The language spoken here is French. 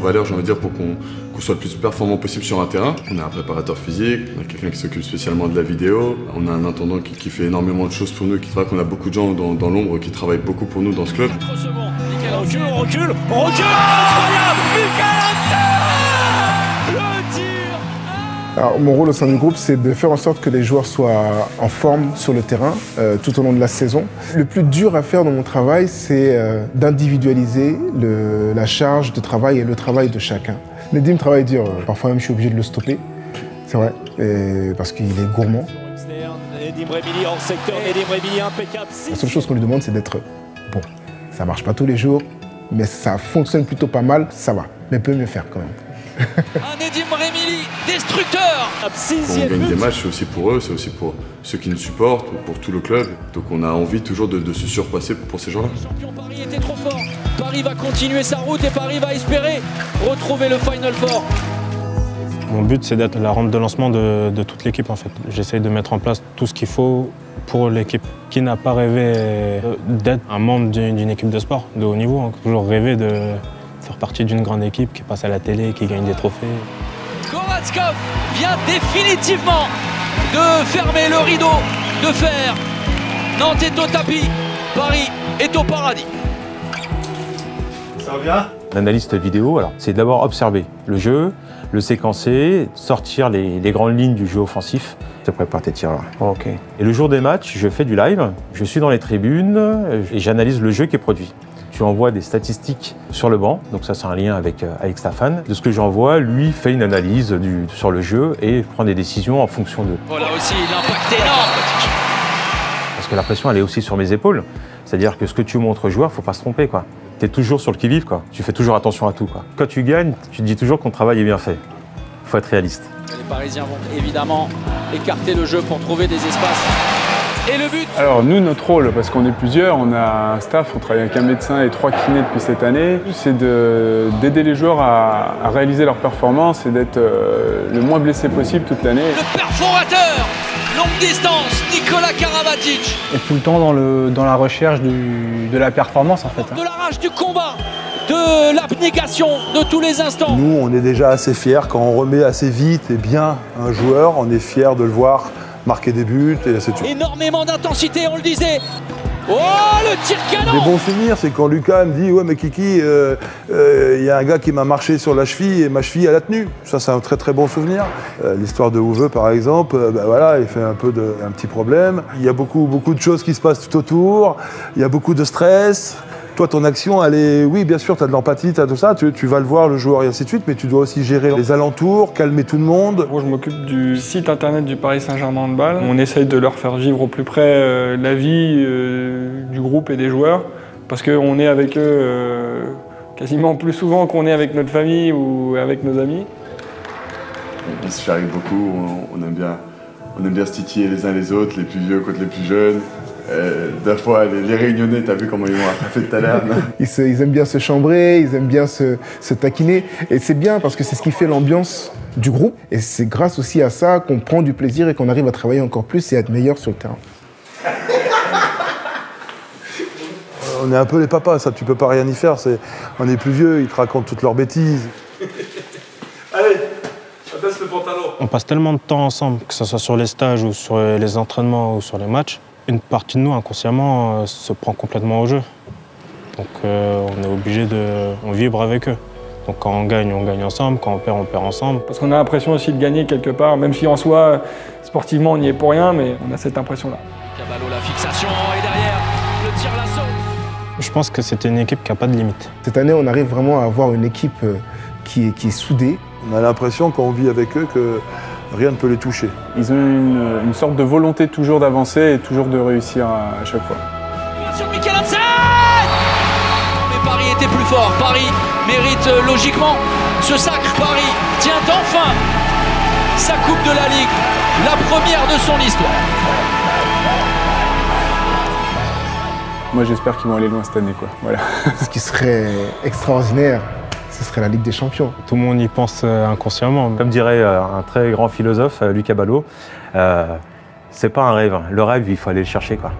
valeur, j'ai envie de dire, pour qu'on soit le plus performant possible sur un terrain. On a un préparateur physique, on a quelqu'un qui s'occupe spécialement de la vidéo, on a un intendant qui fait énormément de choses pour nous. C'est vrai qu'on a beaucoup de gens dans l'ombre qui travaillent beaucoup pour nous dans ce club. 4 secondes, Michael recule, on recule, incroyable, Michael le tir. Alors, mon rôle au sein du groupe, c'est de faire en sorte que les joueurs soient en forme sur le terrain tout au long de la saison. Le plus dur à faire dans mon travail, c'est d'individualiser la charge de travail et le travail de chacun. Nedim travaille dur, parfois même je suis obligé de le stopper, c'est vrai, parce qu'il est gourmand. Nedim Remili hors secteur, Nedim Remili impeccable. La seule chose qu'on lui demande, c'est d'être bon. Ça marche pas tous les jours, mais ça fonctionne plutôt pas mal, ça va, mais peut mieux faire quand même. Un Nedim Remili, destructeur. Quand on gagne des matchs, c'est aussi pour eux, c'est aussi pour ceux qui nous supportent, pour tout le club. Donc on a envie toujours de se surpasser pour ces gens-là. Champion, Paris était trop fort. Paris va continuer sa route et Paris va espérer retrouver le Final Four. Mon but, c'est d'être la rampe de lancement de toute l'équipe en fait. J'essaye de mettre en place tout ce qu'il faut pour l'équipe. Qui n'a pas rêvé d'être un membre d'une équipe de sport de haut niveau, hein. Toujours rêvé de faire partie d'une grande équipe qui passe à la télé, qui gagne des trophées. Goratskov vient définitivement de fermer le rideau de fer. Nantes est au tapis, Paris est au paradis. Ça va bien ? L'analyste vidéo, c'est d'abord observer le jeu, le séquencer, sortir les grandes lignes du jeu offensif. Tu prépares tes tirs là. Ok. Et le jour des matchs, je fais du live, je suis dans les tribunes et j'analyse le jeu qui est produit. Tu envoies des statistiques sur le banc, donc ça c'est un lien avec Stéphane. De ce que j'envoie, lui fait une analyse sur le jeu et prend des décisions en fonction de. Voilà aussi l'impact énorme. Parce que la pression elle est aussi sur mes épaules. C'est-à-dire que ce que tu montres aux joueurs, faut pas se tromper quoi. Tu es toujours sur le qui-vive quoi. Tu fais toujours attention à tout quoi. Quand tu gagnes, tu te dis toujours que ton travail est bien fait. Faut être réaliste. Les Parisiens vont évidemment écarter le jeu pour trouver des espaces. Et le but? Alors nous, notre rôle, parce qu'on est plusieurs, on a un staff, on travaille avec un médecin et 3 kinés depuis cette année, c'est d'aider les joueurs à réaliser leur performance et d'être le moins blessé possible toute l'année. Le perforateur, longue distance, Nicolas Karabatic. Et tout le temps dans la recherche de la performance en fait. De la rage du combat, de l'abnégation de tous les instants. Nous, on est déjà assez fiers quand on remet assez vite et bien un joueur, on est fiers de le voir marquer des buts et ainsi de suite. Énormément d'intensité, on le disait. Oh, le tir canon! Des bons souvenirs, c'est quand Lucas me dit « Ouais, mais Kiki, y a un gars qui m'a marché sur la cheville et ma cheville, elle a tenu. » Ça, c'est un très très bon souvenir. L'histoire de Uwe, par exemple, voilà, il fait un petit problème. Il y a beaucoup de choses qui se passent tout autour. Il y a beaucoup de stress. Toi, ton action, elle est... Oui, bien sûr, tu as de l'empathie, tu as tout ça, tu vas le voir, le joueur, et ainsi de suite, mais tu dois aussi gérer les alentours, calmer tout le monde. Moi, je m'occupe du site internet du Paris Saint-Germain Handball. On essaye de leur faire vivre au plus près la vie du groupe et des joueurs, parce qu'on est avec eux quasiment plus souvent qu'on est avec notre famille ou avec nos amis. On se charrie beaucoup, on aime bien se titiller les uns les autres, les plus vieux contre les plus jeunes. Des fois, les réunionnais, t'as vu comment ils m'ont attrapé tout à l'heure. Ils aiment bien se chambrer, ils aiment bien se taquiner. Et c'est bien parce que c'est ce qui fait l'ambiance du groupe. Et c'est grâce aussi à ça qu'on prend du plaisir et qu'on arrive à travailler encore plus et à être meilleur sur le terrain. On est un peu les papas, ça, tu peux pas rien y faire. On est plus vieux, ils te racontent toutes leurs bêtises. Allez, baisse le pantalon. On passe tellement de temps ensemble, que ce soit sur les stages ou sur les entraînements ou sur les matchs. Une partie de nous, inconsciemment, se prend complètement au jeu. Donc on est obligé on vibre avec eux. Donc quand on gagne ensemble, quand on perd ensemble. Parce qu'on a l'impression aussi de gagner quelque part, même si en soi, sportivement, on n'y est pour rien, mais on a cette impression-là. Caballo, la fixation, et derrière, le tir l'assaut. Je pense que c'était une équipe qui n'a pas de limite. Cette année, on arrive vraiment à avoir une équipe qui est soudée. On a l'impression, quand on vit avec eux, que rien ne peut les toucher. Ils ont une sorte de volonté toujours d'avancer et toujours de réussir à chaque fois. Sur Michael Hansen! Mais Paris était plus fort. Paris mérite logiquement ce sacre. Paris tient enfin sa coupe de la Ligue, la première de son histoire. Moi, j'espère qu'ils vont aller loin cette année, quoi. Voilà. Ce qui serait extraordinaire, ce serait la Ligue des Champions. Tout le monde y pense inconsciemment. Comme dirait un très grand philosophe, Lucas Ballot, c'est pas un rêve. Le rêve, il faut aller le chercher quoi.